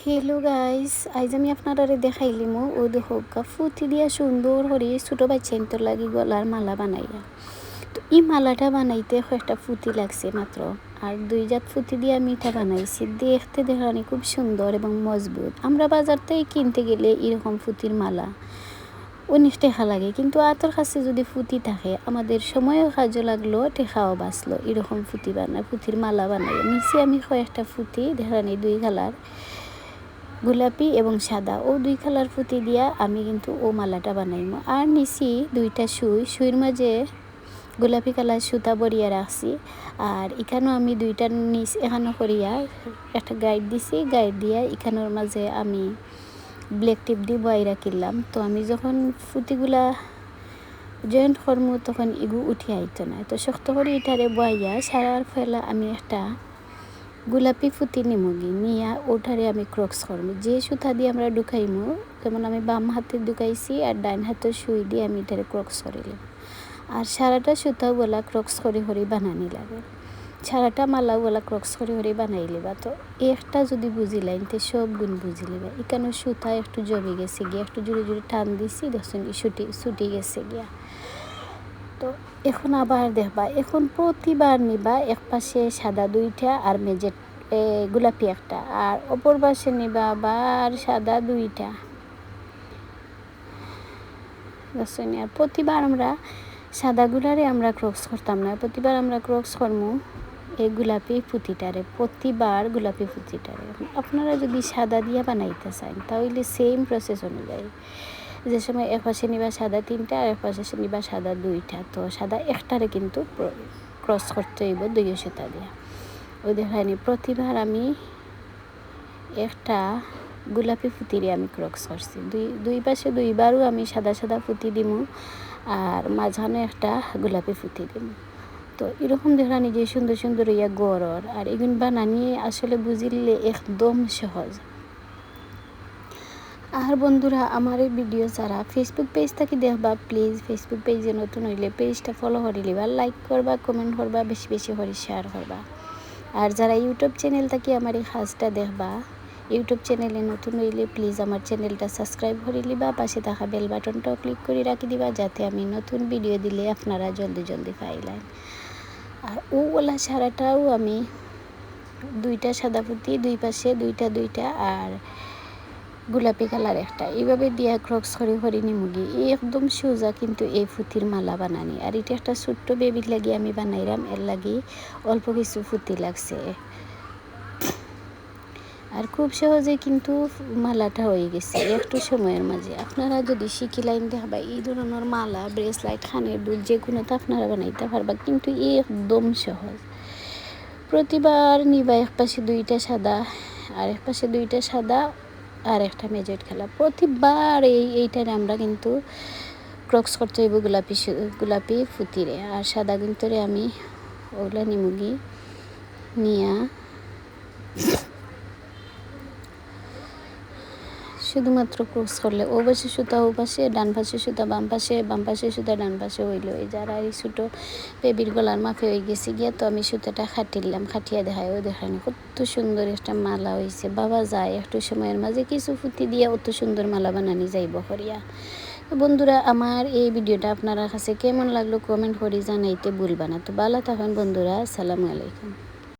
Hello guys, আজ আমি আপনারা দেখাইলিম ও দেখো ফুটি দিয়া সুন্দর করে ছোটো বাচ্চা ইন্তর লাগি গলার মালা বানাইয়া। তো এই মালাটা বানাইতে কয়েকটা ফুটি লাগছে মাত্র, আর দুই জাত ফুটি দিয়ে আমি এটা বানাইছি। দেখতে দেখানি খুব সুন্দর এবং মজবুত। আমরা বাজার থেকে কিনতে গেলে এরকম ফুটির মালা অনেক টেকা লাগে, কিন্তু আতর কাছে যদি ফুটি থাকে আমাদের সময়ও কাজও লাগলো, টেকাও বাঁচলো। এরকম ফুটির মালা বানাই নিচে আমি কয়েকটা ফুটি দেখানি দুই কালার, গোলাপি এবং সাদা, ও দুই কালার ফুটি দিয়া আমি কিন্তু ও মালাটা বানাইমো। আর নিচি দুইটা সুইর মাঝে গোলাপি কালার সুতা বরিয়া রাখছি। আর এখানেও আমি দুইটা নিচ এখানে করিয়া একটা গাইড দিছি, গাইড দিয়া এখানের মাঝে আমি ব্ল্যাক টিপ দিয়ে বয়রা কিনলাম। তো আমি যখন ফুটিগুলা জয়েন্ট করমু তখন এগু উঠে আইতো না, তো শক্ত করে এটারে বইয়া সারার ফেলা আমি একটা গোলাপি ফুটি নিমুগি নিয়া ওটারে আমি ক্রক্স করবো। যে সুতা দিয়ে আমরা ঢুকাইমু, যেমন আমি বাম হাতে ঢুকাইছি আর ডাইন হাতের সুই দিয়ে আমি এটারে ক্রক্স করিলাম। আর সারাটা সুতাও বলা ক্রক্স করে বানানি লাগে, সারাটা মালাও বলা ক্রক্স করে বানাই লিবা। তো একটা যদি বুঝিলাইন তো সব গুণ বুঝি লিবা। এখানে সুতা একটু জমে গেছে গিয়া, একটু জোরে জোরে টান দিছি, দেখছেন ছুটি গেছে গিয়া। তো এখন আবার দেখবা, এখন প্রতিবার নিবা এক পাশে সাদা দুইটা আর মেজেট গোলাপি একটা, আর অপর পাশে নিবা আবার সাদা দুইটা, বুঝছেন। আর প্রতিবার আমরা সাদাগুলারে আমরা ক্রক্স করতাম না, প্রতিবার আমরা ক্রক্স করমু এই গোলাপি ফুটিটারে, প্রতিবার গোলাপি ফুটিটারে। আপনারা যদি সাদা দিয়া বানাইতে চান তাহলে সেম প্রসেস অনুযায়ী যে সময় এক পাশে নিবা সাদা তিনটা আর এক পাশে নিবা সাদা দুইটা, তো সাদা একটারে কিন্তু ক্রস করতে হইব দুই সুতা দিয়া। ওই দেখায়নি প্রতিবার আমি একটা গোলাপি ফুটিরে আমি ক্রক্স করছি, দুই পাশে দুইবারও আমি সাদা সাদা ফুটি দিমু আর মাঝখানে একটা গোলাপি ফুটি দিমু। তো এরকম দেখানি যে সুন্দর সুন্দর ইয়া গড়র, আর এগুলো বানানি আসলে বুঝিলে একদম সহজ। আর বন্ধুরা, আমার এই ভিডিও যারা ফেসবুক পেজ থেকে দেখবা, প্লিজ ফেসবুক পেজে নতুন হইলে পেজটা ফলো করে লিবা, লাইক করবা, কমেন্ট করবা, বেশি বেশি করে শেয়ার করবা। আর যারা ইউটিউব চ্যানেল থেকে আমার এই কাজটা দেখবা, ইউটিউব চ্যানেলে নতুন হইলে প্লিজ আমার চ্যানেলটা সাবস্ক্রাইব করে লিবা, পাশে থাকা বেল বাটনটাও ক্লিক করে রাখি দিবা, যাতে আমি নতুন ভিডিও দিলে আপনারা জলদি জলদি পাইলেন। আর ওলা সারাটাও আমি দুইটা সাদা ফুটি, দুই পাশে দুইটা আর গোলাপি কালার একটা, এইভাবে দিয়া ক্রক্স করে নিমুগি। একদম সোজা কিন্তু এই ফুটির মালা বানানি। আর এটা একটা ছোট্ট বেবির লাগি আমি বানাইলাম, এর লাগি অল্প কিছু ফুটি লাগছে। আর খুব সহজে কিন্তু মালাটা হয়ে গেছে একটু সময়ের মাঝে। আপনারা যদি শিখিলাইন দেখবা এই ধরনের মালা, ব্রেসলাইট, খানের দুল যে কোনো তো আপনারা বানাইতে পারবা, কিন্তু একদম সহজ। প্রতিবার নিবা এক পাশে দুইটা সাদা আর এক পাশে দুইটা সাদা আর একটা মেজেট খেলা, প্রতিবার এইটারে আমরা কিন্তু ক্রক্স করতে হইব গোলাপি ফুটিরে। আর সাদা কিন্তু আমি ওগুলা নিমুগি নিয়া শুধুমাত্র ক্রক্স করলে ও পাশে সুতা ও পাশে, ডান পাশে সুতা বাম পাশে সুতা ডান পাশে হইলো। এই যারা এই ছোটো বেবির গলার মাফে হয়ে গেছে গিয়া, তো আমি সুতাটা খাটিয়া দেখায়, ও দেখানি কত সুন্দর একটা মালা হয়েছে। বাবা যায় একটু সময়ের মাঝে কিছু ফুটি দিয়া অত সুন্দর মালা বানানি যাইব করিয়া। বন্ধুরা, আমার এই ভিডিওটা আপনার কাছে কেমন লাগলো কমেন্ট করে জানাইতে ভুলবা না। তো ভালো থাকেন বন্ধুরা, আসসালামু আলাইকুম।